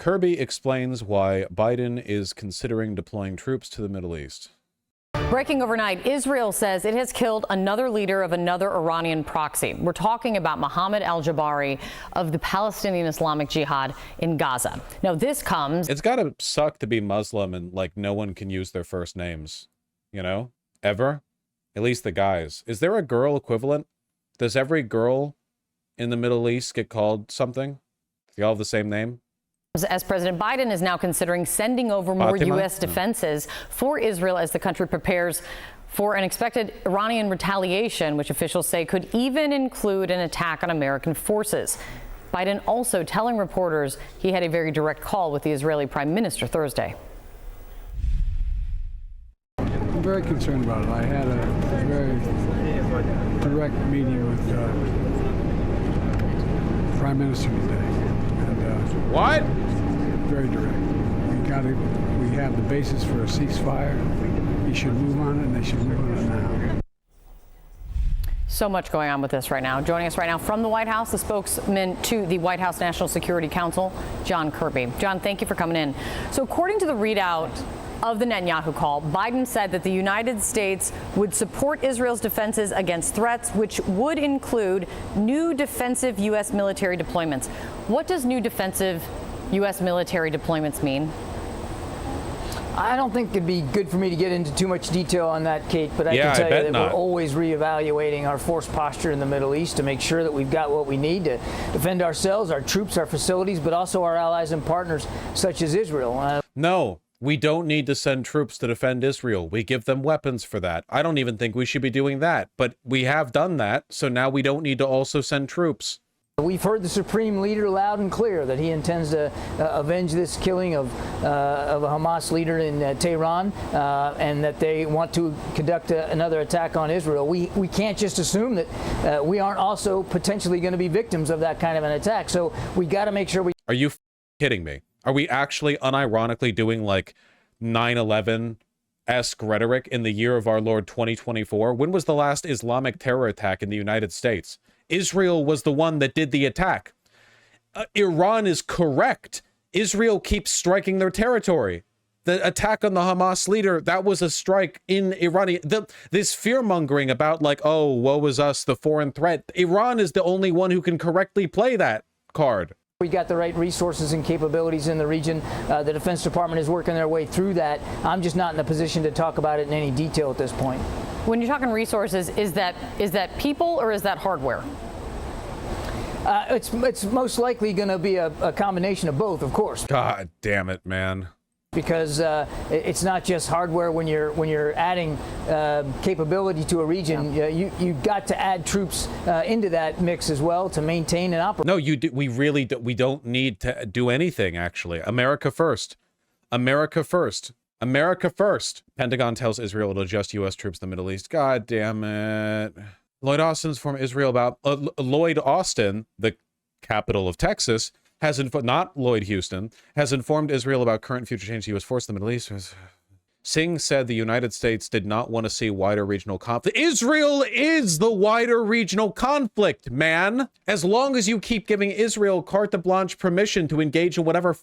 Kirby explains why Biden is considering deploying troops to the Middle East. Breaking overnight, Israel says it has killed another leader of another Iranian proxy. We're talking about Mohammed al-Jabari of the Palestinian Islamic Jihad in Gaza. Now, this comes... It's gotta suck to be Muslim and, like, no one can use their first names, you know? Ever? At least the guys. Is there a girl equivalent? Does every girl in the Middle East get called something? They all have the same name? As President Biden is now considering sending over more U.S. defenses for Israel as the country prepares for an expected Iranian retaliation, which officials say could even include an attack on American forces. Biden also telling reporters he had a very direct call with the Israeli Prime Minister Thursday. I'm very concerned about it. I had a very direct meeting with the Prime Minister today. What? Very direct. We have the basis for a ceasefire. He should move on it, and they should move on it now. So much going on with this right now. Joining us right now from the White House, the spokesman to the White House National Security Council, John Kirby. John, thank you for coming in. So according to the readout of the Netanyahu call, Biden said that the United States would support Israel's defenses against threats, which would include new defensive U.S. military deployments. What does new defensive U.S. military deployments mean? I don't think it'd be good for me to get into too much detail on that, Kate, but I can tell you that we're always reevaluating our force posture in the Middle East to make sure that we've got what we need to defend ourselves, our troops, our facilities, but also our allies and partners such as Israel. No. We don't need to send troops to defend Israel. We give them weapons for that. I don't even think we should be doing that, but we have done that, so now we don't need to also send troops. We've heard the Supreme Leader loud and clear that he intends to avenge this killing of a Hamas leader in Tehran, and that they want to conduct another attack on Israel. We can't just assume that we aren't also potentially going to be victims of that kind of an attack, so we got to make sure we... Are you kidding me? Are we actually unironically doing like 9/11-esque rhetoric in the year of our Lord 2024? When was the last Islamic terror attack in the United States? Israel was the one that did the attack. Iran is correct. Israel keeps striking their territory. The attack on the Hamas leader, that was a strike in Iran. This fear-mongering about like, oh, woe is us, the foreign threat. Iran is the only one who can correctly play that card. We got the right resources and capabilities in the region. The Defense Department is working their way through that. I'm just not in a position to talk about it in any detail at this point. When you're talking resources, is that people or is that hardware? It's most likely going to be a combination of both, of course. God damn it, man. Because it's not just hardware. When you're adding capability to a region, you got to add troops into that mix as well to maintain and operate. No, you do. We really do. We don't need to do anything. Actually, America first. America first. America first. Pentagon tells Israel to adjust U.S. troops in the Middle East. God damn it. Lloyd Austin's from Israel about Lloyd Austin, the capital of Texas. Not Lloyd Houston, has informed Israel about current and future changes to U.S. force in the Middle East. Singh said the United States did not want to see wider regional conflict. Israel is the wider regional conflict, man. As long as you keep giving Israel carte blanche permission to engage in whatever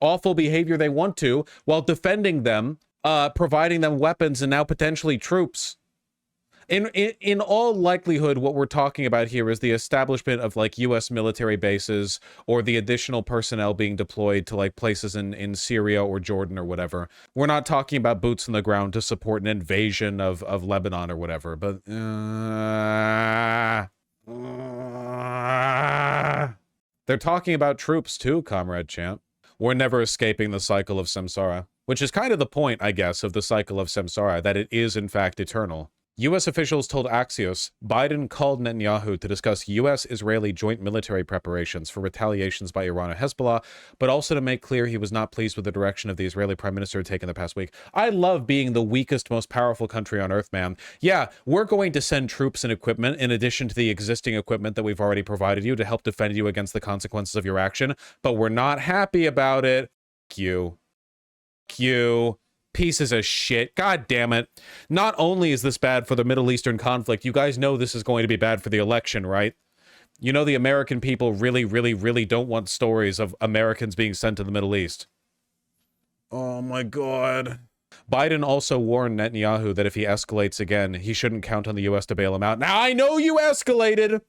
awful behavior they want to, while defending them, providing them weapons and now potentially troops. In all likelihood, what we're talking about here is the establishment of like U.S. military bases or the additional personnel being deployed to like places in Syria or Jordan or whatever. We're not talking about boots on the ground to support an invasion of Lebanon or whatever, but they're talking about troops too, Comrade Champ. We're never escaping the cycle of samsara, which is kind of the point, I guess, of the cycle of samsara, that it is in fact eternal. U.S. officials told Axios Biden called Netanyahu to discuss U.S.-Israeli joint military preparations for retaliations by Iran and Hezbollah, but also to make clear he was not pleased with the direction of the Israeli prime minister had taken the past week. I love being the weakest, most powerful country on earth, man. Yeah, we're going to send troops and equipment in addition to the existing equipment that we've already provided you to help defend you against the consequences of your action, but we're not happy about it. Q. Pieces of shit. God damn it. Not only is this bad for the Middle Eastern conflict, you guys know this is going to be bad for the election, right? You know, the American people really, really, really don't want stories of Americans being sent to the Middle East. Oh my God. Biden also warned Netanyahu that if he escalates again, he shouldn't count on the U.S. to bail him out. Now, I know you escalated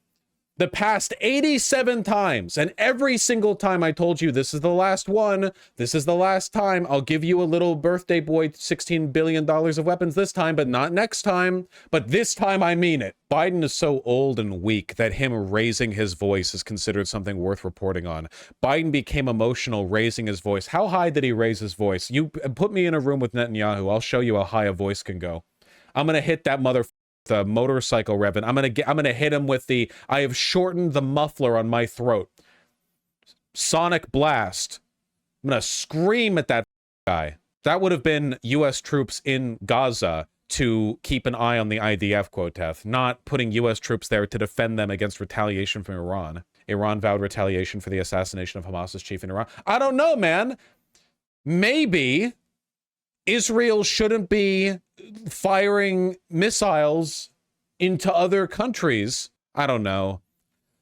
the past 87 times, and every single time I told you this is the last one, this is the last time, I'll give you a little birthday boy $16 billion of weapons this time, but not next time. But this time I mean it. Biden is so old and weak that him raising his voice is considered something worth reporting on. Biden became emotional raising his voice. How high did he raise his voice? You put me in a room with Netanyahu, I'll show you how high a voice can go. I'm gonna hit that the motorcycle revving. I'm gonna hit him with the I have shortened the muffler on my throat. Sonic blast. I'm gonna scream at that guy. That would have been U.S. troops in Gaza to keep an eye on the IDF, Quoteth, not putting U.S. troops there to defend them against retaliation from Iran. Iran vowed retaliation for the assassination of Hamas's chief in Iran. I don't know, man. Maybe Israel shouldn't be firing missiles into other countries. I don't know.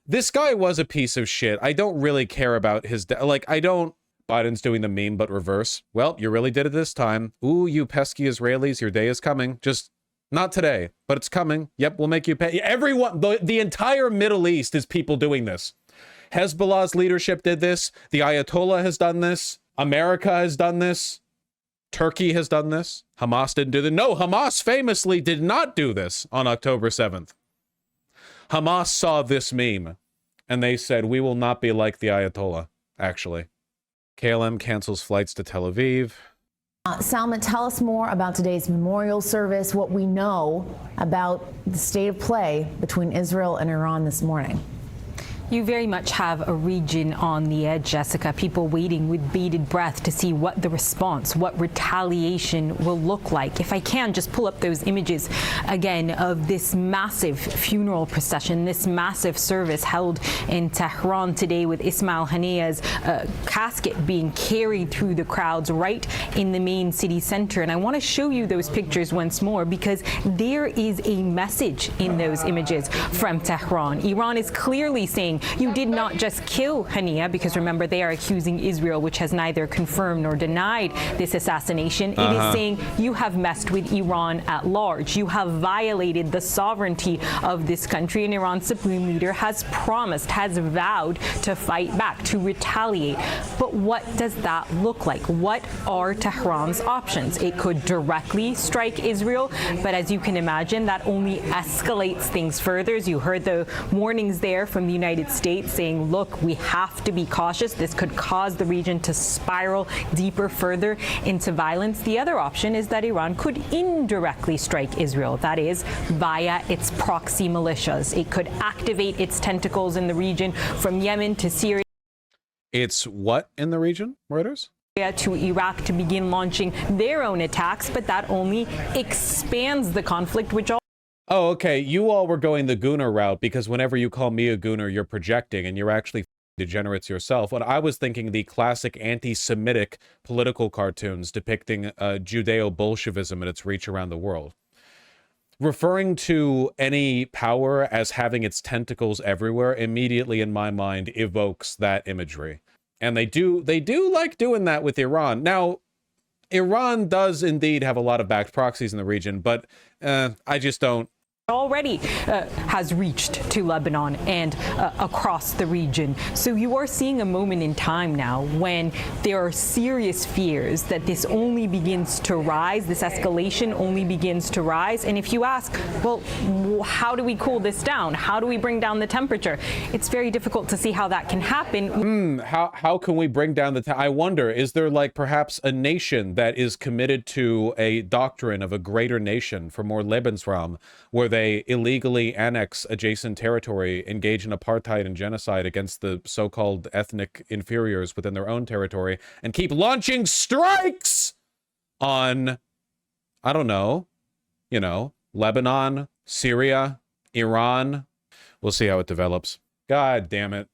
This guy was a piece of shit. I don't really care about his Biden's doing the meme but reverse. Well, you really did it this time. Ooh, you pesky Israelis, your day is coming. Just not today, but it's coming. Yep, we'll make you pay. Everyone, the entire Middle East is people doing this. Hezbollah's leadership did this. The Ayatollah has done this. America has done this. Turkey has done this. Hamas didn't do this. No, Hamas famously did not do this on October 7th. Hamas saw this meme and they said, we will not be like the Ayatollah, actually. KLM cancels flights to Tel Aviv. Salma, tell us more about today's memorial service, what we know about the state of play between Israel and Iran this morning. You very much have a region on the edge, Jessica. People waiting with bated breath to see what the response, what retaliation will look like. If I can, just pull up those images again of this massive funeral procession, this massive service held in Tehran today with Ismail Haniyeh's casket being carried through the crowds right in the main city center. And I want to show you those pictures once more because there is a message in those images from Tehran. Iran is clearly saying, you did not just kill Haniyeh, because remember, they are accusing Israel, which has neither confirmed nor denied this assassination. It is saying you have messed with Iran at large. You have violated the sovereignty of this country. And Iran's supreme leader has promised, has vowed to fight back, to retaliate. But what does that look like? What are Tehran's options? It could directly strike Israel, but as you can imagine, that only escalates things further. As you heard the warnings there from the United States saying, look, we have to be cautious. This could cause the region to spiral deeper further into violence. The other option is that Iran could indirectly strike Israel, that is, via its proxy militias. It could activate its tentacles in the region from Yemen to Syria. It's what in the region, Reuters? To Iraq to begin launching their own attacks, but that only expands the conflict, which Oh, okay. You all were going the gooner route because whenever you call me a gooner, you're projecting and you're actually degenerates yourself. When I was thinking the classic anti-Semitic political cartoons depicting Judeo-Bolshevism and its reach around the world. Referring to any power as having its tentacles everywhere immediately in my mind evokes that imagery. And they do like doing that with Iran. Now, Iran does indeed have a lot of backed proxies in the region, but I just don't. Already has reached to Lebanon and across the region. So you are seeing a moment in time now when there are serious fears that this only begins to rise, this escalation only begins to rise. And if you ask, well, how do we cool this down? How do we bring down the temperature? It's very difficult to see how that can happen. How can we bring down the I wonder, is there like perhaps a nation that is committed to a doctrine of a greater nation for more Lebensraum, where they illegally annex adjacent territory, engage in apartheid and genocide against the so-called ethnic inferiors within their own territory, and keep launching strikes on, I don't know, you know, Lebanon, Syria, Iran. We'll see how it develops. God damn it.